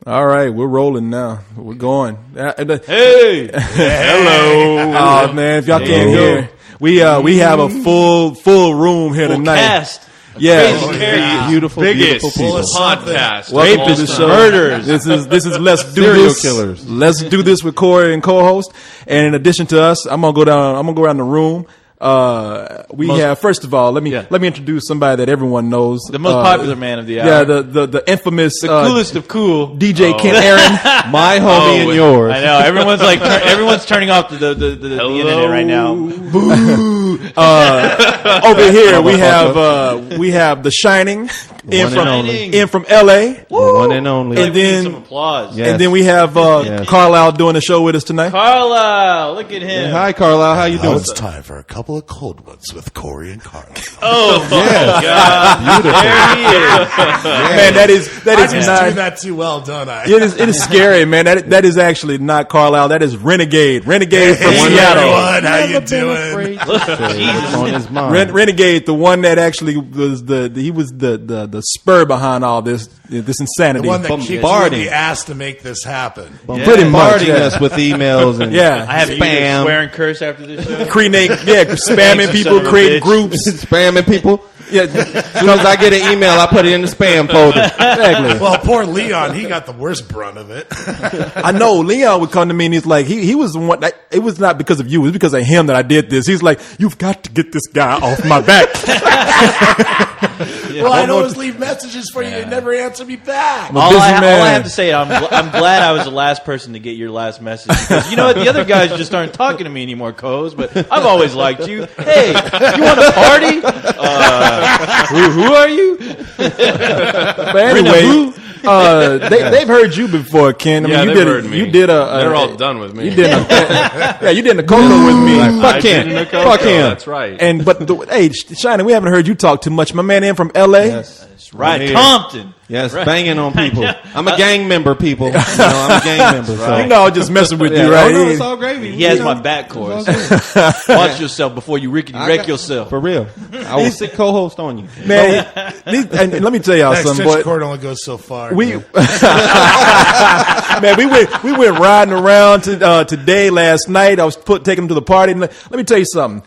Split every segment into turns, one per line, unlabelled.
All right, we're rolling now. We're going.
Hey,
hello. Oh man, if y'all can't hear, we have a full room here tonight.
Cast.
Yeah,
beautiful
biggest
people.
podcast.
Welcome to the show.
Murders.
This is Let's Do
Serial
This.
Killers.
Let's Do This with Corey and co-host. And in addition to us, I'm gonna go around the room. We have, first of all, let me introduce somebody that everyone knows.
The most popular man of the hour.
Yeah, the infamous,
the coolest of cool.
DJ Kent Aaron.
My homie and yours. I know. Everyone's turning off the internet right now.
Over here we have The Shining in from LA.
One and only.
And then
some applause.
Yes. And then we have Carlisle doing the show with us tonight.
Carlisle, look at him.
Hi Carlisle, how you doing?
Now it's time for a couple of cold ones with Corey and Carlisle.
Oh my God!
Beautiful.
There he is.
Man, that is
I just
not
do that too well, don't I?
It is scary, man. That is actually not Carlisle. That is Renegade from Seattle.
Everyone, how you doing?
On his mind.
Renegade, the one that actually was the spur behind all this insanity.
The one that kicked you in the ass to make this happen.
Pretty much,
us with emails and
I have
spam.
You swear and curse after this show.
Spamming people, creating groups,
spamming people. Yeah, as soon as I get an email, I put it in the spam folder.
Exactly.
Well, poor Leon, he got the worst brunt of it.
I know. Leon would come to me and he's like, he was the one. It was not because of you. It was because of him that I did this. He's like, you've got to get this guy off my back.
Well, I'd always leave messages for you and never answer me back.
All I have to say, I'm glad I was the last person to get your last message. Because you know what? The other guys just aren't talking to me anymore, Coz. But I've always liked you. Hey, you want to party? Who are you?
But anyway, they've heard you before, Ken. I mean,
they've heard me.
You did
They're all done with me.
You did you did a cocoa with me.
Fuck him. Fuck him.
That's right.
Hey, Shining, we haven't heard you talk too much. My man in from LA.
Yes.
That's right, Compton.
Yes, banging on people. I'm a gang member, people. I'm a gang member. So.
You know, I'm just messing with you, right?
Oh, no, it's all gravy.
He has my back, course. Watch yourself before you wreck yourself.
For real. I will sit co-host on you.
Man, and let me tell y'all something, boy.
Cord only goes so far.
Man, we went riding around today, last night. I was taking them to the party. And let me tell you something.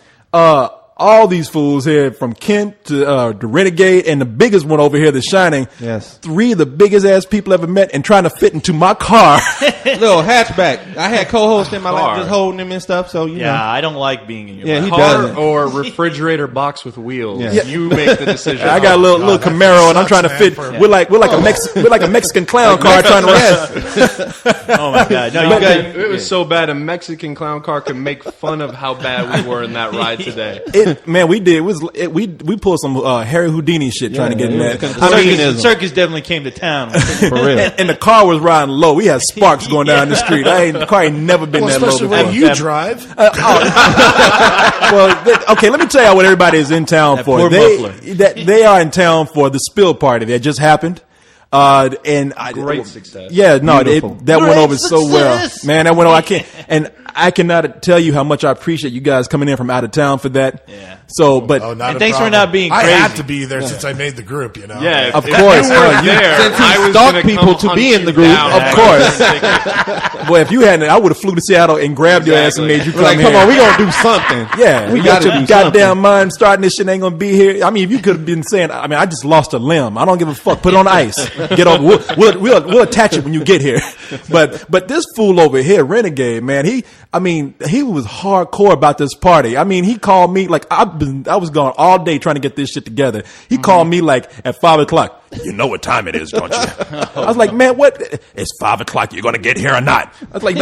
All these fools here, from Kent to the Renegade, and the biggest one over here, the Shining.
Yes.
3 of the biggest ass people ever met, and trying to fit into my car.
Little hatchback. I had co-host in my life, just holding him and stuff. So you know.
I don't like being in your
Yeah, he
Car
doesn't.
or refrigerator box with wheels.
Yeah.
You make the decision.
I got a little Camaro, and I'm trying to fit.
Man,
We're like a Mexican clown car trying to rest.
Oh my God! No, you guys.
It was so bad. A Mexican clown car could make fun of how bad we were in that ride today.
Man, we did. We pulled some Harry Houdini shit trying to get in that.
Circus definitely came to town.
For real.
And the car was riding low. We had sparks going down the street. The car ain't never been that low
especially
before.
when you drive.
Okay, let me tell y'all what everybody is in town
That
for.
poor muffler.
They are in town for the spill party that just happened.
Great success.
Yeah, no, that
Great
went over so well,
success.
man. That went over. I cannot tell you how much I appreciate you guys coming in from out of town for that.
Yeah.
So, but
And thanks for not being
I
crazy.
had to be there since I made the group, you know.
Yeah,
Of
if
course,
you weren't
you-
there,
since he
I was
stalked
gonna
people
come
to be
hunt
in the
you
group,
down.
of course. Boy, if you hadn't, I would have flew to Seattle and grabbed your ass and made you
We're like,
come
come
here.
on, we gonna do something.
Yeah,
We
got
gotta
your
do
goddamn
something.
mind starting this shit ain't gonna be here. I mean, if you could have been saying, I mean, I just lost a limb. I don't give a fuck. Put it on ice. Get over. We'll attach it when you get here. But this fool over here, Renegade, man, he was hardcore about this party. I mean, he called me like I was gone all day trying to get this shit together. He called me like at 5:00. You know what time it is, don't you? I was like, man, what? It's 5:00. You're gonna get here or not? I was like,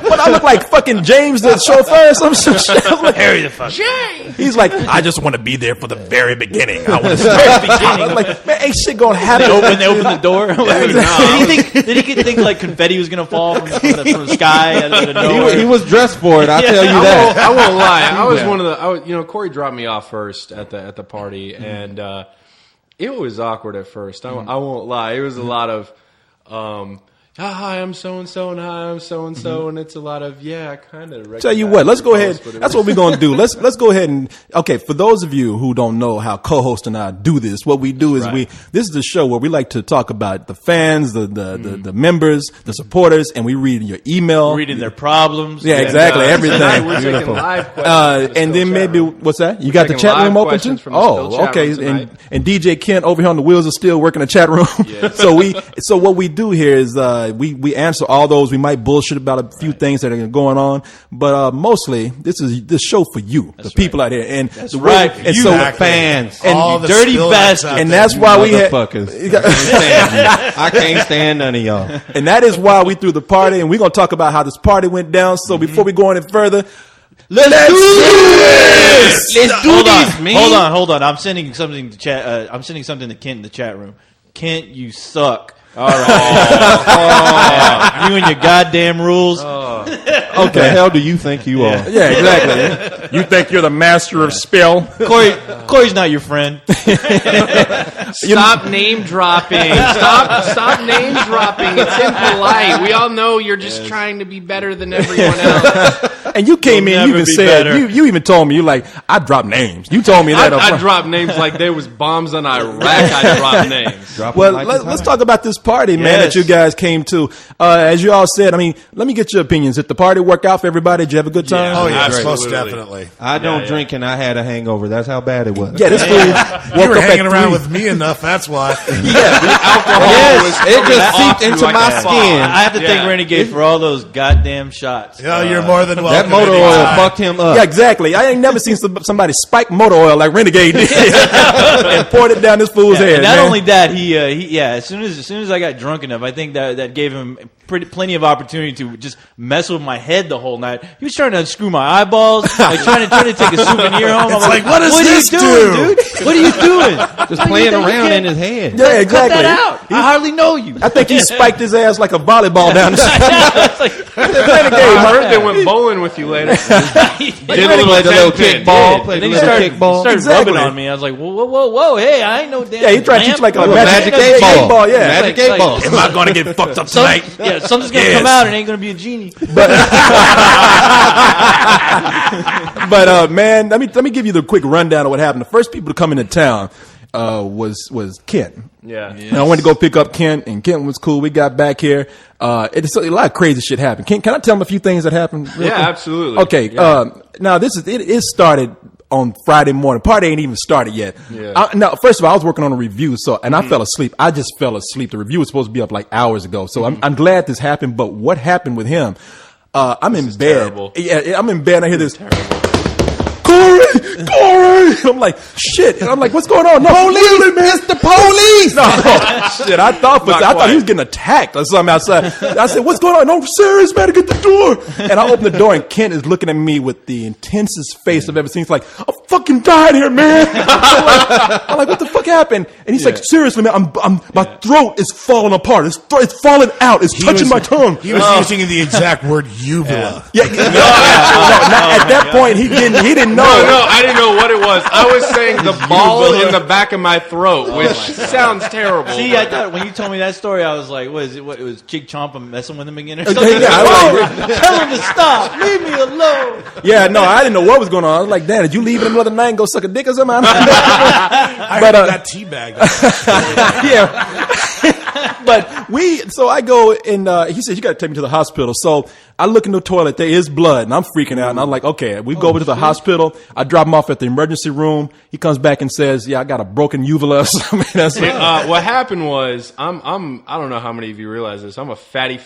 what I look like fucking James the chauffeur or some shit? I was like,
Harry the fuck.
he's like, I just want to be there for the very beginning. I want to start beginning. I was like, man, ain't shit gonna happen.
When they opened the door, did he think like confetti was gonna fall from the sky out of nowhere?
He was dressed for it. I'll tell you that.
I won't lie. I was one of the. Corey dropped me off first at the party, and it was awkward at first. I won't lie. It was a lot of. hi, I'm so-and-so, and hi, I'm so-and-so, and it's a lot of, I kind of
Tell you what, let's go ahead. That's what we're going to do. Let's go ahead and, okay, for those of you who don't know how co-host and I do this, what we do is this is a show where we like to talk about the fans, the members, the supporters, and we read your email.
Reading their problems.
Yeah, exactly. Everything.
We're taking live questions.
And then maybe, what's that? You got the chat room open too? Oh, okay. And DJ Kent over here on the wheels are still working the chat room. Yeah. So what we do here is, we answer all those. We might bullshit about a few things that are going on, but mostly this is this show for you, the people out here, and
that's right.
And
you,
so
the fans,
and
all the dirty bastards,
and that's why we
motherfuckers. I can't stand none of y'all.
And that is why we threw the party, and we're gonna talk about how this party went down. So before we go any further, let's do this.
Let's do this, man. Hold on. I'm sending something to chat. I'm sending something to Kent in the chat room. Kent, you suck. All right. You and your goddamn rules.
What the hell do you think you are?
Yeah, exactly. You think you're the master of spell?
Corey's not your friend.
Stop name dropping. Stop name dropping. It's impolite. We all know you're just trying to be better than everyone else.
And you came in, you even said, you even told me, you like, I dropped names. You told me that.
I dropped names like there was bombs on Iraq. I dropped names.
Well, let's talk about this party, man, that you guys came to. As you all said, I mean, let me get your opinions. Did the party work out for everybody? Did you have a good time?
Oh, yes, most definitely.
I don't drink and I had a hangover. That's how bad it was.
Yeah, this fool
You were hanging around with me enough, that's why.
It just seeped into my skin.
I have to thank Renegade for all those goddamn shots.
Yeah, you're more than welcome.
That motor oil fucked him up.
Yeah, exactly. I ain't never seen somebody spike motor oil like Renegade did and poured it down this fool's head.
Not only that, he as soon as I got drunk enough, I think that gave him plenty of opportunity to just mess with my head the whole night. He was trying to unscrew my eyeballs, like trying to take a souvenir home.
It's like, what
are you doing, dude? What are you doing?
Just playing around in his head.
Yeah, exactly.
Cut that out. I hardly know you.
I think he spiked his ass like a volleyball down the street.
I heard they went bowling with you later.
Did a little kickball.
Then he started rubbing on me. I was like, whoa, hey, I ain't no damn.
Yeah, he tried to teach like a
magic 8 ball.
Yeah,
magic 8 ball.
Am I going to get fucked up tonight?
Yeah, something's gonna come out and ain't gonna be a genie.
But man, let me give you the quick rundown of what happened. The first people to come into town was Kent.
Yeah.
And I went to go pick up Kent, and Kent was cool. We got back here. It's a lot of crazy shit happened. Can I tell him a few things that happened?
Yeah, absolutely.
Okay.
Yeah.
Now it started on Friday morning. Party ain't even started yet.
Yeah.
Now, first of all, I was working on a review, and I fell asleep. I just fell asleep. The review was supposed to be up like hours ago. So I'm glad this happened. But what happened with him? I'm in bed.
Terrible.
Yeah, I'm in bed. I hear this. Corey! I'm like, shit. And I'm like, what's going on? No,
Police, Mr. Police!
No, shit. I thought he was getting attacked or something outside. I said, what's going on? No, serious, man, get the door. And I open the door, and Kent is looking at me with the intensest face I've ever seen. He's like, I fucking died here, man. I'm like, what the fuck happened? And he's like, seriously, man, my throat is falling apart. It's falling out. It's touching my tongue.
He was using the exact word uvula.
Yeah. At that point, he didn't know.
No, I didn't know what it was. I was saying the ball in the back of my throat, which sounds terrible.
See, I thought when you told me that story, I was like, what is it? What it was Chick Chomp messing with him again or
Yeah,
something?
tell
him to stop. Leave me alone.
Yeah, no, I didn't know what was going on. I was like, damn, did you leave him the other night and go suck a dick or something?
I heard that teabag.
Yeah. But so I go and he says, you got to take me to the hospital. So I look in the toilet, there is blood, and I'm freaking out. And I'm like, okay, we go over to the hospital. I drop him off at the emergency room. He comes back and says, yeah, I got a broken uvula or something.
What happened was, I don't know how many of you realize this. I'm a fatty.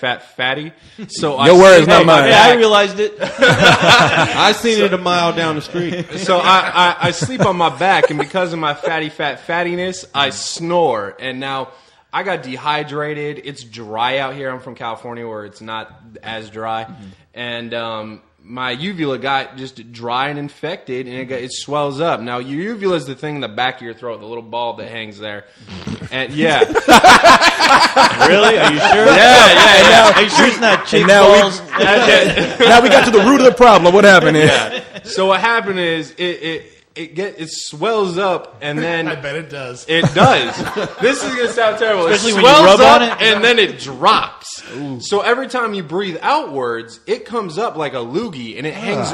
So
your words, not mine.
Yeah, I realized it.
I seen it a mile down the street.
So I sleep on my back, and because of my fattiness, I snore. And now I got dehydrated. It's dry out here. I'm from California where it's not as dry. And my uvula got just dry and infected, and it swells up. Now, your uvula is the thing in the back of your throat, the little bulb that hangs there. And yeah.
Really? Are you sure?
Yeah.
Are you sure it's not chick
now
balls?
Now we got to the root of the problem. What happened here?
Yeah. So what happened is it swells up, and then
I bet it does.
It does. This is gonna sound terrible.
Especially
it
when you
swells
rub
up,
on it.
and then it drops. So every time you breathe outwards, it comes up like a loogie, and it hangs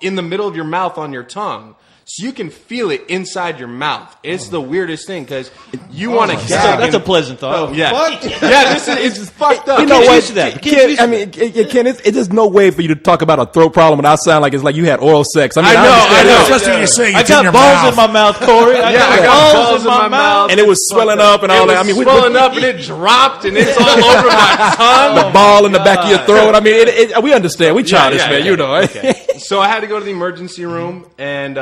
in the middle of your mouth on your tongue. So you can feel it inside your mouth. It's the weirdest thing because you want to gag.
That's a pleasant thought.
Yeah, it's just fucked up.
You know what?
Ken,
Ken, it's just no way for you to talk about a throat problem without sound like it's like you had oral sex. I mean,
I know.
Especially when you're saying
I
it's in
got
your
balls
mouth.
in my mouth, Corey. I got balls in my mouth.
And it was swelling up and all that. I mean,
swelling up and it dropped and it's all over my tongue.
the ball in the back of your throat. I mean, we understand. We childish, man. You know.
So I had to go to the emergency room, and they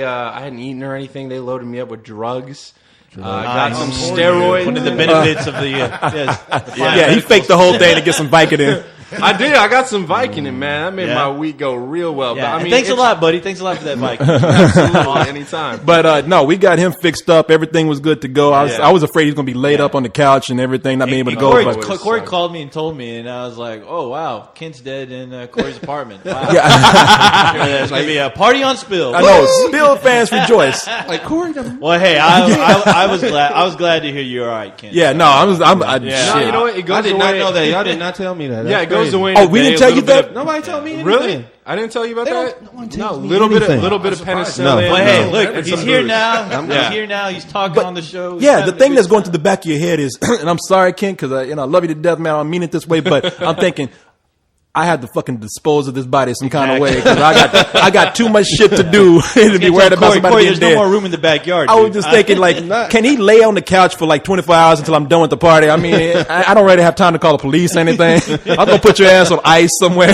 I hadn't eaten or anything. They loaded me up with drugs. Got some steroids.
One of the benefits of the
Yeah, he faked the whole thing to get some Vicodin.
I did. I got some Vicodin, man. That made my week go real well.
Yeah.
But, I mean,
thanks a lot, buddy. Thanks a lot for that, Mike.
Absolutely, anytime.
But no, we got him fixed up. Everything was good to go. I was afraid he was going to be laid up on the couch and everything, not being able to go.
Corey called me and told me, and I was like, "Oh wow, Kent's dead in Corey's apartment. Wow, there's going to be a party on Spill."
I know. Spill fans rejoice.
Like Corey.
Well, hey, I was glad. I was glad to hear you're all right, Kent.
Yeah, no,
No,
shit.
you know what? It goes
I did
away.
not know that. Y'all did not tell me that.
Yeah, it goes away.
Oh, we didn't tell you that?
Nobody told me anything.
Really? I didn't tell you about that.
No one
No,
tells me
little bit
anything.
of penicillin.
No.
But hey,
No.
look,
And
he's
some
here
booze.
now. He's here now. He's talking on the show. He's
Yeah,
having
the
a
thing
good
that's going
time.
to the back of your head is, and I'm sorry, Ken, because I love you to death, man. I don't mean it this way, but I'm thinking I had to fucking dispose of this body some kind of way because I got too much shit to do to be worried about somebody
Corey,
being
there's no
dead.
more room in the backyard.
I was
dude.
just thinking, like, can he lay on the couch for like 24 hours until I'm done with the party? I mean, I don't really have time to call the police or anything. I'm gonna put your ass on ice somewhere.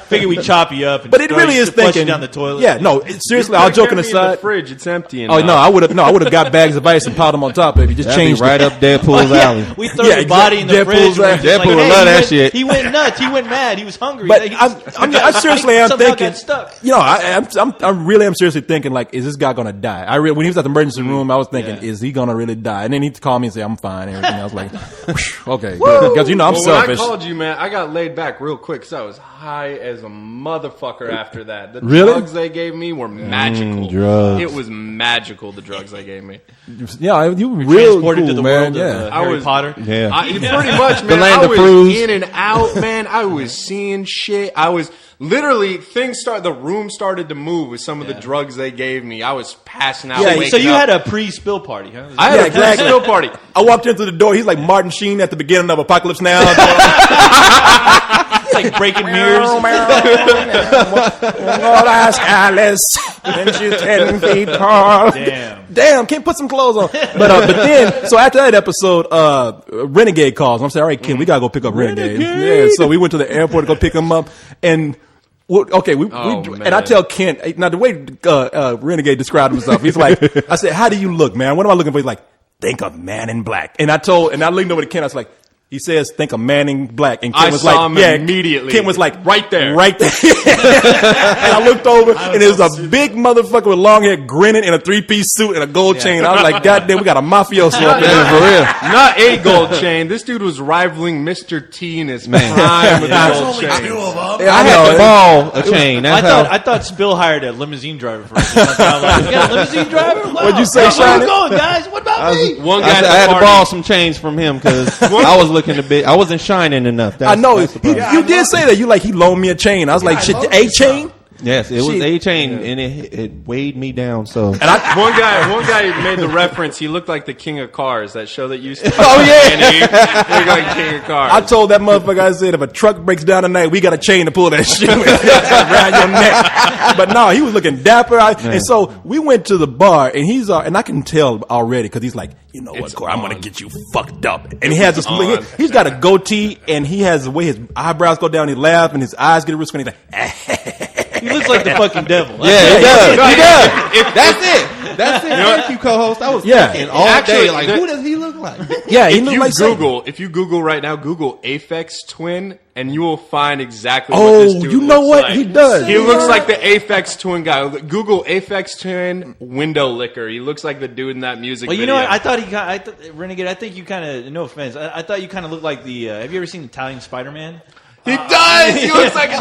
Figure we chop you up. And
But it really is
flush you
thinking
down the toilet.
Yeah, no, seriously, all joking
In the
aside.
fridge, it's empty. And
Oh no, I would have got bags of ice and piled them on top, baby. Just
That'd be
changed
right
it.
up Deadpool's alley.
We throw
Yeah,
the body in the
exactly.
fridge. We're just
Deadpool
like,
would
hey,
love
he
that
went-
shit.
He went nuts. He went mad. He was hungry.
But
He
I seriously am
somehow
thinking.
got stuck.
You know, I really am seriously thinking, like, is this guy gonna die? When he was at the emergency room, I was thinking, is he gonna really die? And then he called me and said, I'm fine. And everything. I was like, okay, good. Because I'm
Well, when
selfish.
I called you, man, I got laid back real quick because I was high as a motherfucker after that. The
Really?
drugs they gave me were magical.
drugs.
It was magical, the drugs they gave me.
Yeah, you were real
Transported
cool,
to the
man.
world
Yeah.
of Harry Potter.
Yeah.
Pretty much, man.
The land
I
of
was
Fruits.
in and out, man. I was seeing shit. I was literally the room started to move with some of the drugs they gave me. I was passing out.
Yeah,
waking
So you
up.
had a pre-spill party, huh?
I had
Yeah,
a
exactly.
still party.
I walked in through the door. He's like Martin Sheen at the beginning of Apocalypse Now.
It's like breaking mirrors.
Lord, ask Alice, and she's 10 feet tall. Damn, can't put some clothes on. But then, so after that episode, Renegade calls. I'm saying, all right, Ken, we gotta go pick up Renegade. Yeah, so we went to the airport to go pick him up, and. Okay,
man.
and I tell Kent, now the way Renegade described himself, he's like, I said, how do you look, man? What am I looking for? He's like, think of Man in Black. And I leaned over to Kent, I was like, he says, think of Man in Black. And Kent
I
was
saw
like,
him immediately.
Kent was like,
Right there.
Right there. And I looked over, and there was a big motherfucker with long hair grinning in a 3-piece suit and a gold chain. I was like, God damn, we got a mafioso up there for real.
Not a gold chain. This dude was rivaling Mr. T in his prime with the
There's
gold
only
chain.
2 of them.
Yeah,
I had to ball a chain. That's
I thought Spill hired a limousine driver for us. I'm like, you got a limousine driver? Wow.
What'd you say,
Where you
Shannon?
going, guys? What about me?
One
I,
guy
said,
at
I
the
had to
party.
borrow some chains from him because I was looking a bit. I wasn't shining enough.
I know.
That's the problem.
You did say that. You lent me a chain. I was like, shit,
loaned
a
you
chain?
Yes, it was
Shit.
a chain, and it weighed me down. So
One guy made the reference. He looked like the King of Cars, that show that used to.
Oh, yeah.
And he looked like King of Cars.
I told that motherfucker, I said, if a truck breaks down tonight, we got a chain to pull that shit around your neck. But no, he was looking dapper. And so we went to the bar, and and I can tell already, because he's like, you know what, Corey, I'm going to get you fucked up. And he has this, he's got a goatee, and he has the way his eyebrows go down, he laughs, and his eyes get real squinty. He's like,
He looks like the fucking devil.
yeah, he does.
No,
He
yeah.
does. That's it. That's it. Thank you, co-host. I was
Yeah.
thinking all
Actually,
day, like,
the-
who does he look like?
yeah, he looked like Satan.
If you Google right now, Google Aphex Twin, and you will find exactly
Oh,
what this dude
you know
looks
what?
like.
He does.
He looks like the Aphex Twin guy. Google Aphex Twin window licker. He looks like the dude in that music
Well, you
video.
know what? I thought Renegade. I think you kind of. No offense. I thought you kind of looked like the. Have you ever seen Italian Spider-Man?
He does. He looks like a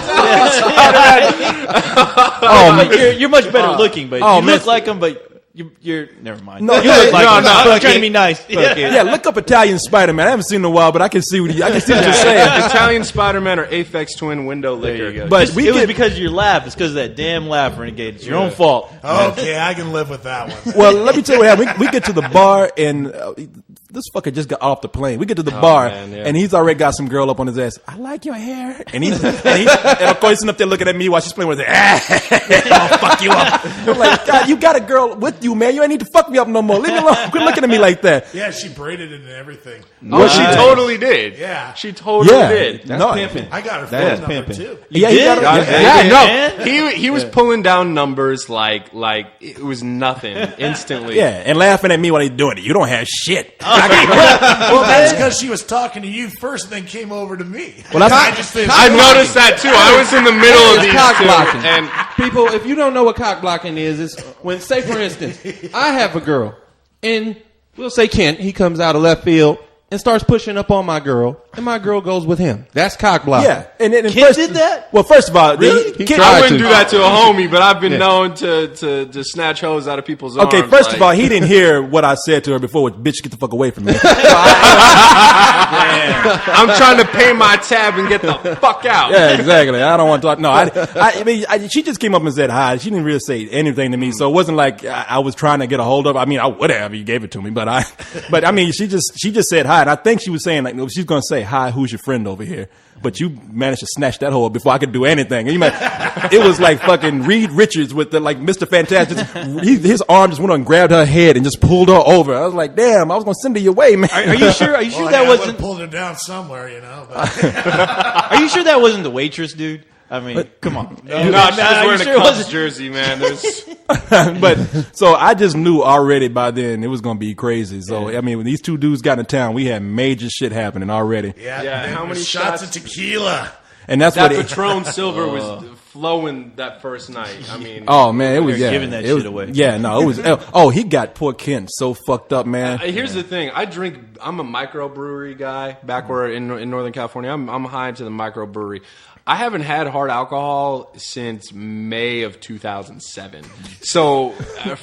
Oh, but you're much better looking. But you
man.
look like him. But You're never mind. No, you look like I'm trying to be nice.
Yeah, look up Italian Spider-Man. I haven't seen him in a while, but I can see what you're saying.
Italian Spider-Man or Aphex Twin window liquor.
There you go.
But
It was because of your laugh. It's because of that damn laugh, Renegade. It's your own fault.
Okay, I can live with that one.
Well, let me tell you what happened. We get to the bar, and this fucker just got off the plane. We get to the bar,
man, yeah.
and he's already got some girl up on his ass. I like your hair. And of course, he's up there looking at me while she's playing with it. I'll fuck you up. I'm like, God, you got a girl with you, man. You ain't need to fuck me up no more. Leave me alone. Quit looking at me like that.
Yeah, she braided it and everything.
Oh, she totally did.
Yeah.
She totally did.
That's
No.
pimping.
I got her
That
phone
is
number
pimping.
too.
Yeah, he got
He was pulling down numbers like it was nothing instantly.
Yeah, and laughing at me while he's doing it. You don't have shit.
Well, that's because she was talking to you first, and then came over to me.
Well, that's
I just think
I noticed that too. I was in the middle of these
Cock
two,
blocking.
and
People, if you don't know what cock blocking is, it's when, say for instance, I have a girl, and we'll say Kent, he comes out of left field and starts pushing up on my girl, and my girl goes with him. That's cock blocking.
yeah. And
Kid
first,
did that?
Well, first of all,
Really? He
Kid-
tried
I wouldn't
to.
do that to a homie, but I've been known to snatch hoes out of people's arms.
Okay, first
like-
of all, he didn't hear what I said to her before, which, bitch, get the fuck away from me.
I'm trying to pay my tab and get the fuck out.
Yeah, exactly. I don't want to talk. No, I mean, she just came up and said hi. She didn't really say anything to me, so it wasn't like I was trying to get a hold of her. I mean, I would have if you gave it to me, but I mean, she just said hi, and I think she was saying like, no, she's going to say hi. Who's your friend over here? But you managed to snatch that hoe before I could do anything. And it was like fucking Reed Richards with the like Mr. Fantastic. His arm just went on and grabbed her head and just pulled her over. I was like, damn, I was going to send her your way, man.
Are you sure? Are you sure
Well,
that
I would've
wasn't?
pulled her down somewhere, you know. But
Are you sure that wasn't the waitress, dude? I mean, come on.
No, she was wearing a
sure it
Cubs
wasn't?
jersey, man. There's,
But so I just knew already by then it was going to be crazy. So, I mean, when these two dudes got in town, we had major shit happening already.
yeah,
Yeah,
and
how
there
many
was shots
shots?
of tequila?
And that's
that
what
Patron Silver was flowing that first night. I mean,
Oh man, it was
They're
yeah,
giving that
it was-
shit away.
Yeah, no, it was. Oh, he got poor Kent so fucked up, man.
Here's the thing. I'm a microbrewery guy. Back where in Northern California, I'm high into the microbrewery. I haven't had hard alcohol since May of 2007. So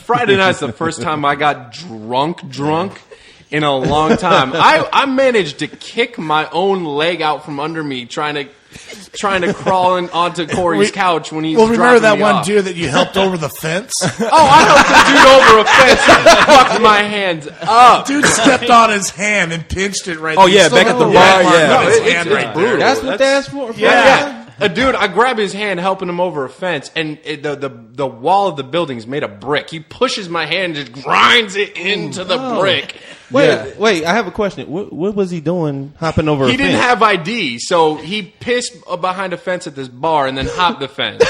Friday night's the first time I got drunk in a long time. I managed to kick my own leg out from under me trying to crawl onto Corey's couch when he's
Well, remember
dropping
that
me
one
off.
dude that you helped over the fence?
Oh, I helped the dude over a fence and fucked my hands up.
Dude stepped on his hand and pinched it right
Oh,
there.
yeah,
You still
back at
have
the
the
bar,
red mark
yeah.
on his
It's-
hand
it's
right
brutal.
there.
That's what that's for.
Yeah. Dude, I grab his hand, helping him over a fence, and the wall of the building's made of brick. He pushes my hand and just grinds it into the brick.
Wait, I have a question. What was he doing hopping over a
He didn't
fence?
have ID, so he pissed behind a fence at this bar and then hopped the fence.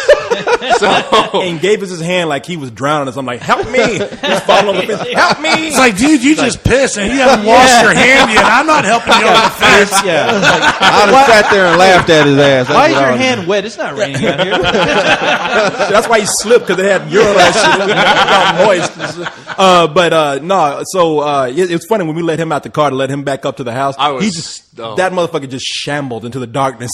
So
And gave us his hand like he was drowning us. I'm like, help me! He's falling over the fence. Help me!
It's like, dude, you just pissed and you haven't washed your hand yet. I'm not helping you over the fence.
Yeah.
I'd have sat there and laughed at his ass. That's
Why is
what I
your
would've
hand wet? It's not raining out here.
That's why he slipped because it had urine and shit. It got moist. No. So it was funny when we let him out the car to let him back up to the house.
I was
he just
stoked.
that motherfucker just shambled into the darkness.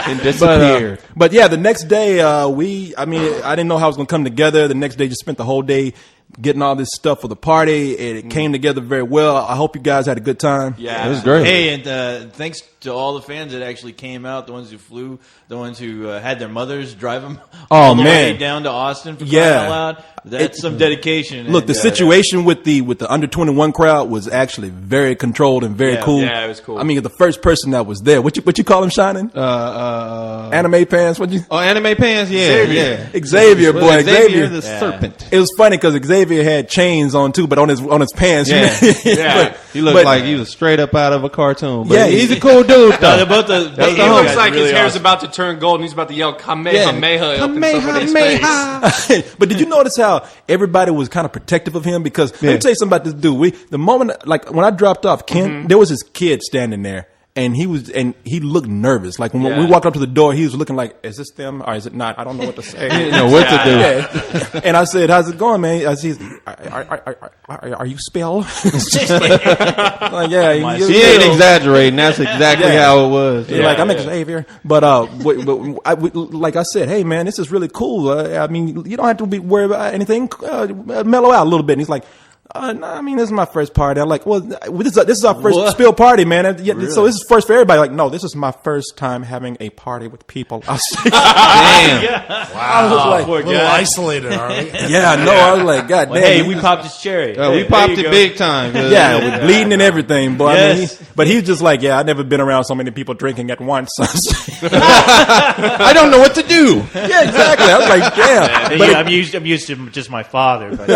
and disappeared.
But yeah, the next day I didn't know how it was gonna come together. The next day, just spent the whole day getting all this stuff for the party, and it came together very well. I hope you guys had a good time.
yeah,
It was great.
Hey, and thanks to all the fans that actually came out, the ones who flew, the ones who had their mothers drive them all the way down to Austin for crying
Yeah.
out loud. That's some dedication.
Look,
and,
the situation with the under 21 crowd was actually very controlled and very cool.
yeah, it was cool.
I mean, the first person that was there, what you call him, Shining? Anime pants? What you?
Oh, anime pants, yeah.
Xavier, boy, Xavier.
the serpent.
It was funny because Xavier had chains on too, but on his pants.
Yeah.
Yeah.
He looked
But-
like he was straight up out of a cartoon. But
Yeah,
he's a cool dude,
No,
though.
they're both the.
He looks like his hair's about to turn gold and he's about to yell Kamehameha up in somebody's face.
But did you notice how everybody was kind of protective of him? Because let me tell you something about this dude. The moment, like when I dropped off Kent, there was his kid standing there. and he looked nervous. Like when
Yeah.
we walked up to the door, he was looking like, "Is this them or is it not?" I don't know what to say.
You know what to do.
Yeah. And I said, "How's it going, man?" I said, "Are you spell?" Like, yeah,
He ain't exaggerating. That's exactly how it was.
You're like, I'm Xavier, but like I said, hey man, this is really cool. I mean, you don't have to be worried about anything. Mellow out a little bit. And he's like, no, I mean, this is my first party. I'm like, well, this is our first spill party, man. And so this is first for everybody. Like, no, this is my first time having a party with people. I was like,
Damn.
I was like,
A little isolated, are we?
yeah, no, I was like, God damn.
Hey, we popped his cherry.
We popped it big time.
Yeah, with bleeding and everything. But I mean,
Yes.
but he was just like, yeah, I've never been around so many people drinking at once.
I don't know what to do.
Yeah, exactly. I was like, damn. But
I'm used to just my father. But,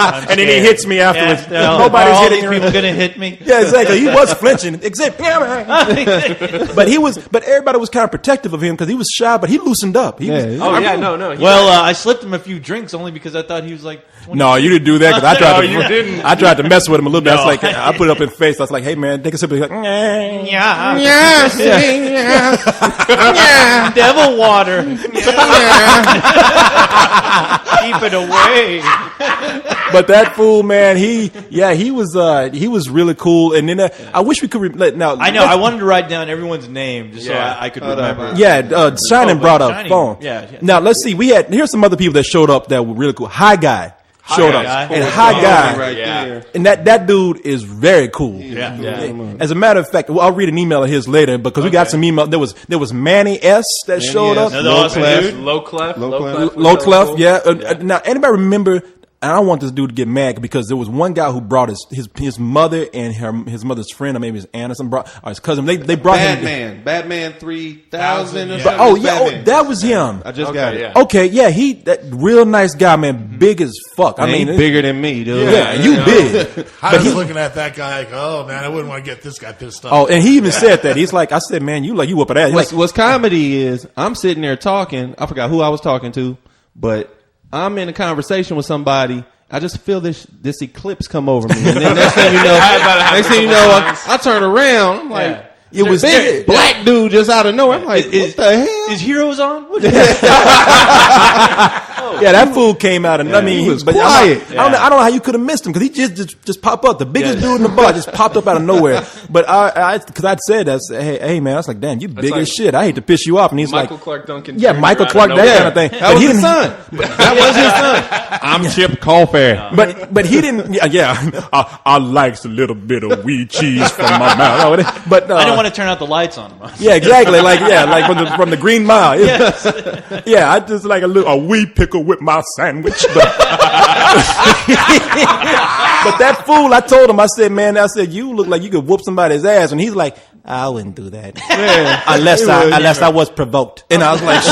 and then he hits me afterwards.
Are
Nobody's
all
hitting
these
her.
people gonna hit me?
Yeah, exactly. He was flinching. But everybody was kind of protective of him because he was shy, but he loosened up. He was,
Oh yeah, no.
Well, I slipped him a few drinks only because I thought he was like 20.
no, you didn't do that because
you didn't.
I tried to mess with him a little bit. I was like, I put it up in his face. I was like, hey man, take a sip. He's like,
Yeah.
Yeah.
Devil water. Keep it away.
But that fool, man, he was really cool. And then I wish we could now.
I know. I wanted to write down everyone's name just so I could remember.
Yeah, Shining brought a
Shining,
phone.
yeah.
Now let's see. Here's some other people that showed up that were really cool. High Guy showed up,
Guy.
and High Guy,
Right
Yeah.
there.
and that dude is very cool.
Yeah.
As a matter of fact, I'll read an email of his later because we got some email. There was Manny S that showed
S.
up.
Another awesome dude.
Low clef.
Low Clef, yeah. Now, anybody remember? And I don't want this dude to get mad because there was one guy who brought his mother and his mother's friend, or maybe his aunt or something, or his cousin. They brought him.
Batman 3000 or
Yeah.
something.
Oh
It's
yeah,
Batman.
that was him.
I just got it.
yeah.
Okay, yeah, that real nice guy, man, big as fuck. I mean,
bigger than me, dude.
yeah, you big.
I was looking at that guy like, oh man, I wouldn't want to get this guy pissed off.
Oh, and he even said that. He's like, I said, man, you whooping ass. He's like,
What's comedy is I'm sitting there talking. I forgot who I was talking to, but I'm in a conversation with somebody. I just feel this eclipse come over me, and then next thing you know, I turn around. I'm like,
it was
big black dude just out of nowhere. I'm like, what the hell?
Is Heroes on? What
yeah, that fool came out, and I mean,
he was
but
quiet.
I don't know how you could have missed him because he just popped up. The biggest dude in the bar just popped up out of nowhere. But because I'd said that, hey man, I was like, damn, you big
like
as shit. I hate to piss you off, and he's
Michael
like,
Clark Duncan.
yeah,
Jr.
Michael
out
Clark,
of
that
nowhere.
kind of thing.
That was his son. That was his son. I'm Chip Colfair.
But he didn't. Yeah, I likes a little bit of weed cheese from my mouth. But
I didn't want to turn out the lights on him.
yeah, exactly. Like from the Green Mile.
Yes.
Yeah, I just like a wee pickle with my sandwich. But, but that fool, I told him, I said, man, you look like you could whoop somebody's ass, and he's like, I wouldn't do that unless I was provoked. And I was like,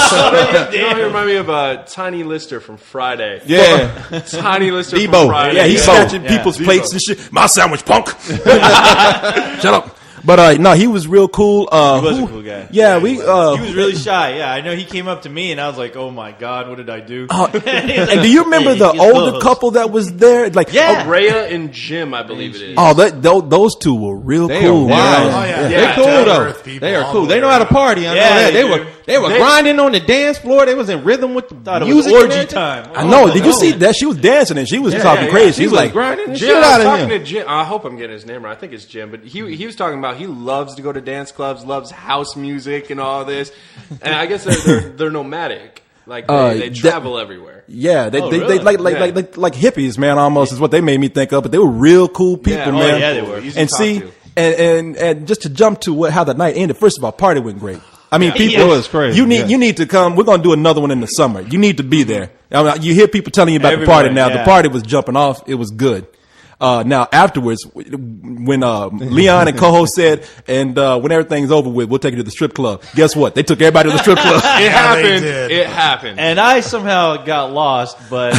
You know, he remind me of Tiny Lister from Friday.
Yeah.
Tiny Lister
Debo.
from Friday.
yeah, he's snatching people's plates and shit. My sandwich, punk. Shut up. But no, he was real cool.
He was a cool guy.
Yeah,
he was really shy. Yeah, I know he came up to me and I was like, "Oh my god, what did I do?"
And do you remember the older couple that was there? Like,
Yeah.
Rhea and Jim, I believe it is.
those two were real
They
cool.
are
man.
wild.
Oh, yeah.
They're
Yeah.
cool
Down to
though.
earth people
They are
all
cool.
the
They
way
know how to
around.
party. I know
Yeah,
that.
they
They were grinding on the dance floor. They was in rhythm with the
Thought it was
music. and
orgy
everything.
time.
I know. Did you see that? She was dancing and she was talking crazy.
She
She's
was
like,
grinding the
Jim,
shit
I was
out of
talking
him.
to Jim. I hope I'm getting his name right. I think it's Jim, but he was talking about he loves to go to dance clubs, loves house music and all this, and I guess they're nomadic. Like they travel everywhere.
yeah, they
really?
like hippies, man. Almost is what they made me think of. But they were real cool people,
Yeah. Oh,
man.
yeah, they were.
Easy to
And
talk
see,
to.
and just to jump to how the night ended. First of all, party went great. I mean, people,
It was crazy,
you need to come. We're gonna do another one in the summer. You need to be there. I mean, you hear people telling you about the party now.
Everybody,
The
yeah.
party was jumping off. It was good. Now afterwards, when Leon and Coho said, and when everything's over with, we'll take you to the strip club. Guess what? They took everybody to the strip club.
It happened.
did.
It happened.
And I somehow got lost, but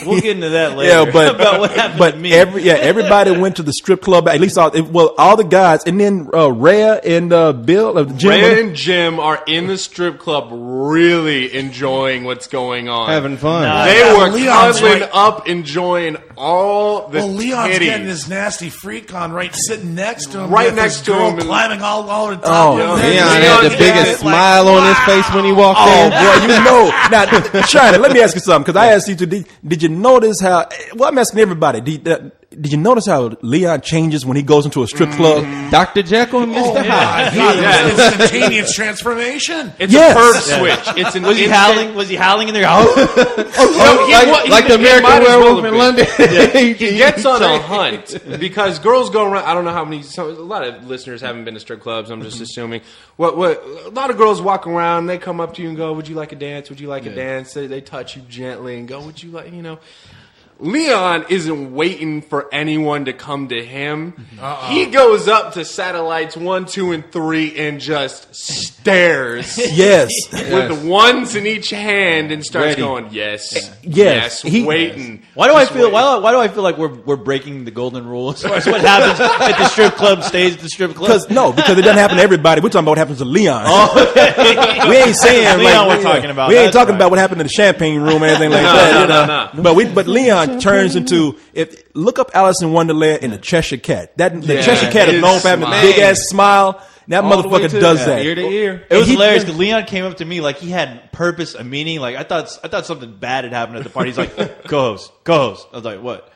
we'll get into that later.
Yeah, but
about what happened
but
to me.
everybody went to the strip club. At least all the guys, and then Rhea and Bill of Jim.
Rhea and Jim are in the strip club, really enjoying what's going on.
Having fun.
Nah.
They
Yeah,
were
Leon's
cuddling
right.
up, enjoying all the
Leon's
titties.
getting his nasty freak on sitting next to him.
Right
with
next
this
to
girl
him.
climbing all the top.
Oh,
of him.
Leon
Leon
had the
had
biggest
it
smile on his face when he walked
Oh
in.
boy, you know. Now, China, let me ask you something because I asked you to. Did you notice how? Well, I'm asking everybody. Did you notice how Leon changes when he goes into a strip club?
Dr. Jekyll and Mr. Hyde.
Instantaneous transformation.
It's
Yes.
a perv switch. It's an
Was he
instant-
howling? Was he howling in there?
Like the American
might as well
Werewolf
have
in
been.
London.
He gets on a hunt because girls go around. I don't know how many. A lot of listeners haven't been to strip clubs. I'm just assuming. What? A lot of girls walk around. They come up to you and go, "Would you like a dance? Would you like a dance?" They touch you gently and go, "Would you like?" Leon isn't waiting for anyone to come to him. He goes up to satellites 1, 2, and 3 and just stares.
Yes.
With ones in each hand and starts
Ready.
going, yes,
Yes.
waiting.
Why do I
Just
feel?
waiting.
Why do I feel like we're breaking the golden rule? As far as what happens at the strip club stays at the strip club.
Because it doesn't happen to everybody. We're talking about what happens to Leon. We ain't saying
Leon
like
we're talking about.
We ain't
That's
talking
right.
about what happened in the champagne room or anything like
No,
that.
no, no.
But Leon turns into look up Alice in Wonderland and the Cheshire Cat. The Cheshire Cat is
his
known for having a
smile.
big ass smile. That
All the way
motherfucker
to
does that.
Ear to ear.
It was
He-
hilarious because Leon came up to me like he had purpose, a meaning. Like I thought something bad had happened at the party. He's like, co-host. I was like, what?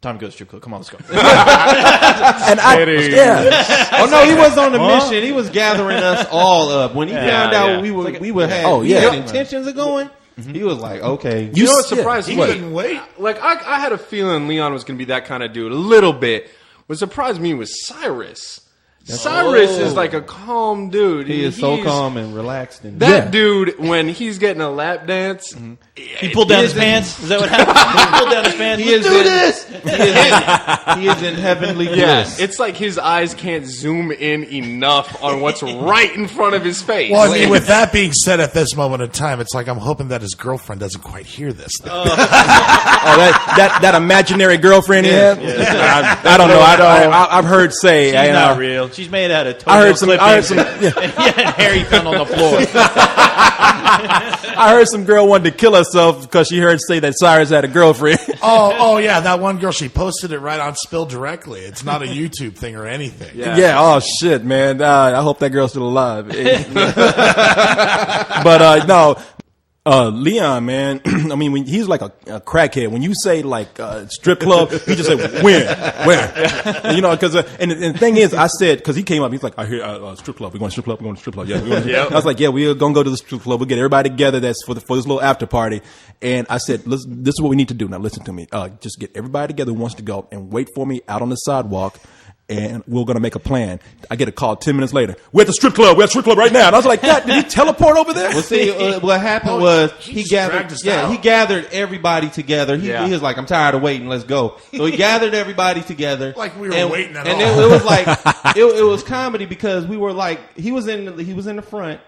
Time to go to strip club. Come on, let's go.
And
Oh no, he was on the mission. He was gathering us all up. When he found out we would have
Oh, yeah.
we had intentions of going, he was like, okay.
You know what surprised
He
me?
couldn't wait.
Like I had a feeling Leon was going to be that kind of dude a little bit. What surprised me was Cyrus. Cyrus is like a calm dude.
He is so
He's-
calm and relaxed. And
That dude, when he's getting a lap dance,
He pulled down his pants. Is that what happened? He pulled down his pants.
He is
Let's do
in-
this.
he is in heavenly bliss.
yes, it's like his eyes can't zoom in enough on what's right in front of his face.
Well, I mean, with that being said, at this moment in time, it's like I'm hoping that his girlfriend doesn't quite hear this.
Oh, that imaginary girlfriend he had. I don't know. I've heard say.
She's not real. She's made out of
I heard
toenail
some.
clippings. And he had Harry found on the floor.
I heard some girl wanted to kill herself because she heard say that Cyrus had a girlfriend.
Oh, yeah, that one girl, she posted it right on Spill directly. It's not a YouTube thing or anything.
Yeah. Oh shit, man. I hope that girl's still alive. But no. Leon, man. I mean, when he's like a crackhead. When you say like strip club, he just say where, you know? Because and the thing is, I said because he came up, he's like, I hear strip club. We're going to strip club. We're going to strip club. Yeah.
Yep.
I was like, yeah, we're gonna go to the strip club. We'll get everybody together. That's for this little after party. And I said, this is what we need to do. Now listen to me. Just get everybody together who wants to go and wait for me out on the sidewalk. And we're going to make a plan. I get a call 10 minutes later. We're at the strip club. We're at the strip club right now. And I was like, God, did he teleport over there?
Well, see, what happened was he
dragged us
gathered.
out.
He gathered everybody together. He was like, "I'm tired of waiting. Let's go." So he gathered everybody together,
Like we were waiting at
and
all.
it was like it was comedy because we were like he was in the front.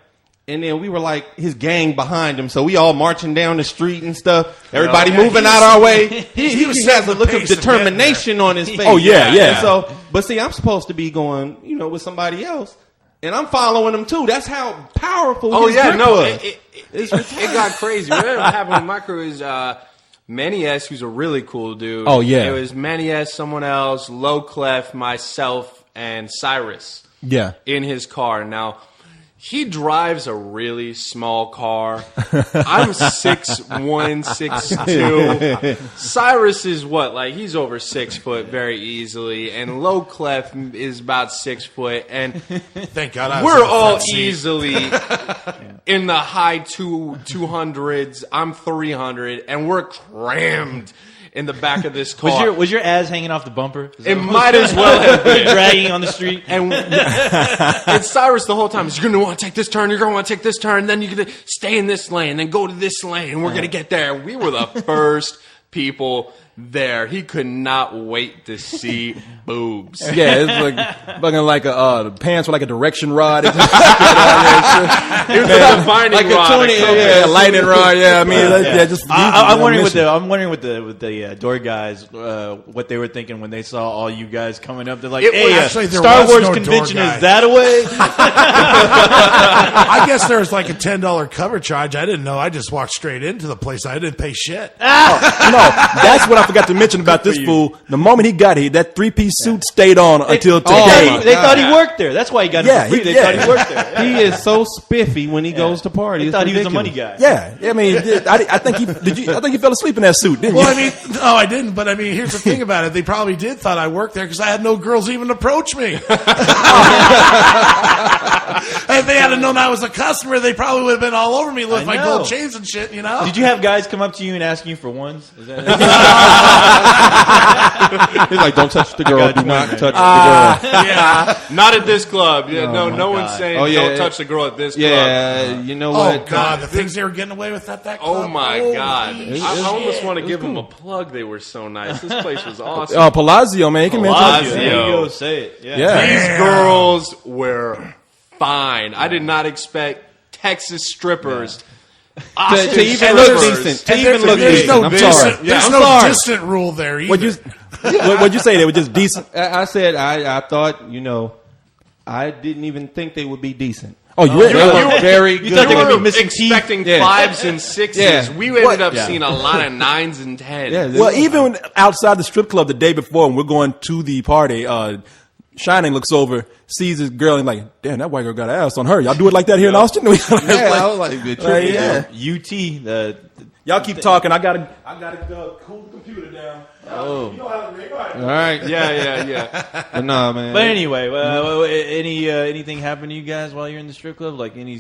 And then we were like his gang behind him, so we all marching down the street and stuff. Everybody moving out our way. He
was
has
setting
a
the
look of
pace of
determination on his face.
Oh, yeah.
And so, but see, I'm supposed to be going, with somebody else, and I'm following him too. That's how powerful.
oh
his
yeah,
grip
no,
was.
it got crazy. What happened with my crew is Manny S, who's a really cool dude.
Oh, yeah.
It was Manny S, someone else, Low Clef, myself, and Cyrus.
Yeah.
In his car. Now, he drives a really small car. I'm 6'1", 6'2". Cyrus is what? Like, he's over 6 foot very easily. And Low Clef is about 6 foot. And
Thank God I was in
we're
the
all
front seat.
easily in the high 200s. I'm 300. And we're crammed in the back of this car.
Was your ass hanging off the bumper? Is that
It
what-
might as well have been.
dragging on the street.
And Cyrus the whole time is, you're going to want to take this turn, you're going to want to take this turn, then you're going to stay in this lane, then go to this lane, and we're going to get there. We were the first people there. He could not wait to see boobs.
Yeah, it's like fucking like the pants were like a direction rod. It
It was a binding
Like a
rod.
tuning-
a lightning rod. Yeah, I mean, just.
I'm wondering with the door guys what they were thinking when they saw all you guys coming up. They're like,
It was-
"Hey,
actually, there
Star
was
Wars
no door
convention
guy.
is that away?"
I guess there was like a $10 cover charge. I didn't know. I just walked straight into the place. I didn't pay shit.
No, that's what forgot to mention about this fool. The moment he got here, that 3-piece suit stayed on until today.
They thought he worked there. That's why he got it for free. They thought he worked there.
He is so spiffy when he goes to parties.
They thought he was a money guy.
Yeah, I mean, I think he I think he fell asleep in that suit, didn't you?
Well, I mean, no, I didn't. But I mean, here's the thing about it. They probably did thought I worked there because I had no girls even approach me. If they had known I was a customer, they probably would have been all over me with my gold chains and shit, you know?
Did you have guys come up to you and ask you for ones? Is that
He's like, don't touch the girl. Do not touch the girl.
Yeah, not at this club. Yeah, no one's saying don't touch the girl at this club.
Yeah, you know what?
Oh, God, the things they were getting away with at that club.
Oh, my God. I almost want to give them a plug. They were so nice. This place was awesome.
Oh, Palazzo, man. You can mention
There you go. Say it. Yeah.
These girls were fine. I did not expect Texas strippers
To even look decent. To even look decent. I'm sorry.
There's no distant rule there either.
What'd you say? They were just decent?
I said I thought, I didn't even think they would be decent.
Oh, you really?
They were very good.
You thought they would
were
be missing
expecting
teeth?
5s and 6s.
Yeah.
We ended up seeing a lot of 9s and 10s.
Yeah,
Well, even outside the strip club the day before, when we're going to the party, Shining looks over, sees this girl, and like, damn, that white girl got an ass on her. Y'all do it like that here in Austin?
I was like,
Y'all keep talking. I gotta cool the computer down.
Oh.
You know how to make it.
all right.
Yeah.
But nah, man.
But anyway, anything happen to you guys while you're in the strip club? Like did you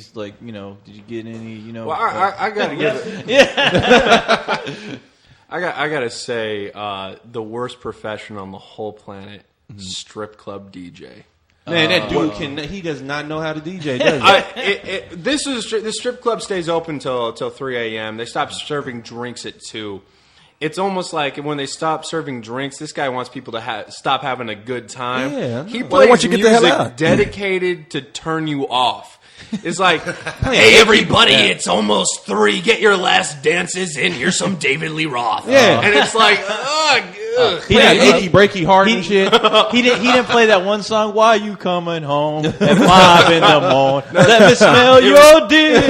get any,
Well, I gotta give it. I gotta say, the worst profession on the whole planet, strip club DJ.
Man, that dude he does not know how to DJ, does he?
The strip club stays open till 3 a.m. They stop serving drinks at 2. It's almost like when they stop serving drinks, this guy wants people to stop having a good time.
Yeah.
He
Well, they want
plays
you to get the hell
music
out.
dedicated to turn you off. It's like, hey, everybody, it's almost 3. Get your last dances in. Here's some David Lee Roth.
Yeah.
And it's like, ugh.
He got achy, breaky heart and shit.
He didn't play that one song. Why you coming home at 5 in the morning? Let me smell your dick.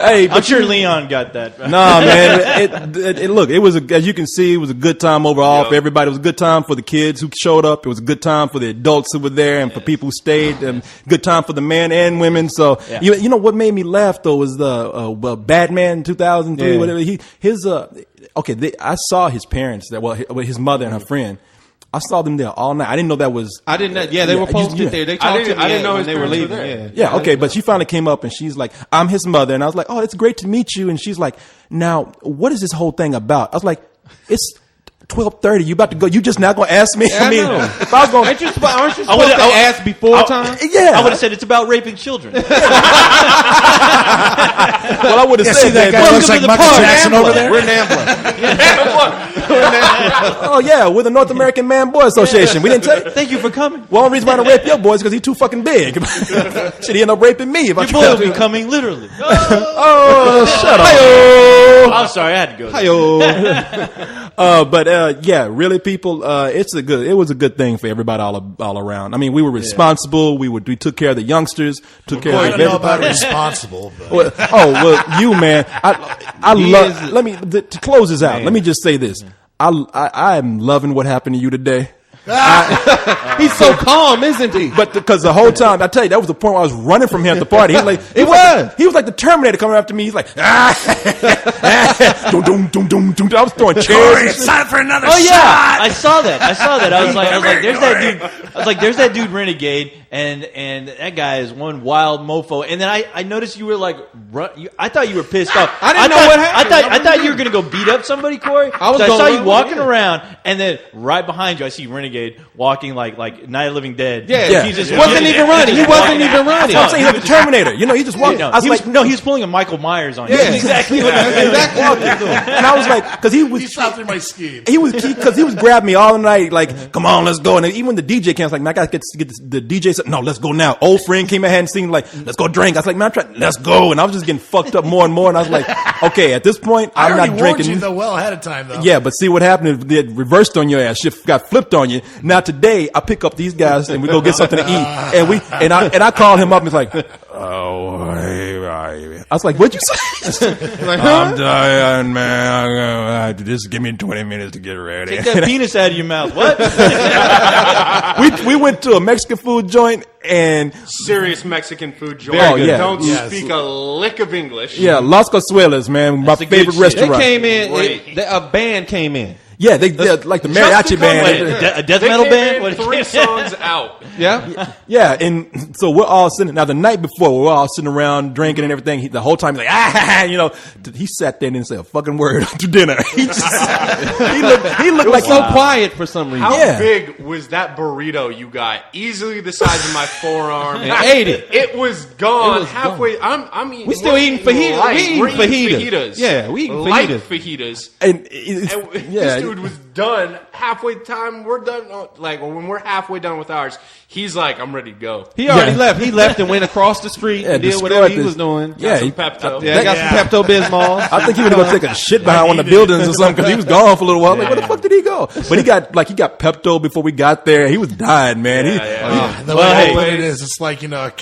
Hey,
I'm sure Leon got that.
Nah, man. Look, it was as you can see, it was a good time overall for everybody. It was a good time for the kids who showed up. It was a good time for the adults who were there and for people who stayed. And good time for the men and women. So you know what made me laugh though was the Batman 2003.
Yeah.
Whatever I saw his parents his mother and her friend. I saw them there all night. I didn't know that was.
I didn't. Yeah, they were posted there. They talked to me.
I didn't know
when
his
they were
parents were
leaving.
there.
Yeah, okay, but she finally came up and she's like, I'm his mother. And I was like, oh, it's great to meet you. And she's like, now, what is this whole thing about? I was like, it's 12:30. You about to go. You just not going to ask me?
Yeah, I know.
If I was going
Aren't you supposed to ask before time?
yeah.
I would have said it's about raping children.
Well, I would have said
that guy
that.
looks like Michael Jackson over there?
We're Nambla.
Oh, yeah, we're the North American Man Boy Association. We didn't take.
Thank you for coming.
Well, only reason why I don't rape your boy is because he's too fucking big. Shit, he end up raping me. If I
Your boy will be coming literally.
Oh, shut up.
I'm sorry, I had to go.
But yeah, really, people, it was a good thing for everybody all around. I mean, we were responsible. We took care of the youngsters, took care
I
of
don't know
everybody.
about responsible, but
Well, you man, I love. Let me to close this out. Let me just say this. I am loving what happened to you today.
He's so calm, isn't he?
But because the whole time, I tell you, that was the point where I was running from him at the party. He was like, he was like the Terminator coming after me. He's like, doom, doom, doom, doom, doom. I was throwing chairs.
it's time for another
Oh
shot.
yeah, I saw that. I was like, there's that dude. I was like, there's that dude Renegade, and that guy is one wild mofo. And then I noticed you were like, I thought you were pissed off.
I didn't know what happened.
I thought you were gonna go beat up somebody, Corey.
I was
So I
gonna
saw
run
you
with
walking
it.
around, and then right behind you, I see Renegade walking like Night of the Living Dead.
Yeah.
He just
Wasn't even running. He wasn't even running.
I'm saying he's like the Terminator. You know, he just walked.
No,
I was like,
he was pulling a Michael Myers on you.
Yeah.
That's exactly what
and I was like, because he was.
He shot through my scheme.
He was grabbing me all night, like, come on, let's go. And even when the DJ came, I was like, man, I gotta get the DJ said, no, let's go now. Old friend came ahead and seemed like, let's go drink. I was like, man, let's go. And I was just getting fucked up more and more. And I was like, okay, at this point,
I
I'm
already
not
warned
drinking.
you though well ahead of time though.
Yeah, but see what happened? It reversed on your ass. Shit got flipped on you. California. Now today, I pick up these guys and we go get something to eat, and I call him up and it's like, oh, hey, I was like, what'd you say?
Like,
I'm dying, man. Just give me 20 minutes to get ready.
Take that penis out of your mouth. What?
we went to a Mexican food joint and
Serious Mexican food joint.
Very good.
Don't
Yes.
speak a lick of English.
yeah, Las Cosuelas, man, my
the good
favorite
shit.
restaurant.
they came in.
Great.
A band came in.
Yeah, they're like the mariachi
because-
band.
Wait, a death
They
metal
came
band?
in
What-
3 songs out.
Yeah.
Yeah, and so we're all sitting. Now the night before, we're all sitting around drinking and everything. The whole time he's like, he sat there and didn't say a fucking word to dinner. He looked like
So quiet for some reason.
How
Yeah.
big was that burrito you got? Easily the size of my forearm.
And ate it.
It was gone
It was
halfway. I'm eating.
We still
we're
eating fajitas.
light.
We eating
We're
fajitas. Yeah, we eating
Light
fajitas.
fajitas.
and
And
yeah,
this dude was done halfway the time we're done. Like when we're halfway done with ours, he's like, "I'm ready to go."
He already
Yeah.
left. He left and went across the street and did
destroyed
whatever he
this-
was doing.
Yeah,
Some
he-
Pepto.
Yeah, I got some Pepto Bismol.
I think he was going to take a shit behind one of the buildings or something because he was gone for a little while. Like, where the fuck did he go? But he got Pepto before we got there. He was dying, man.
Yeah.
The
Well,
way
hey.
I put it is, it's like, a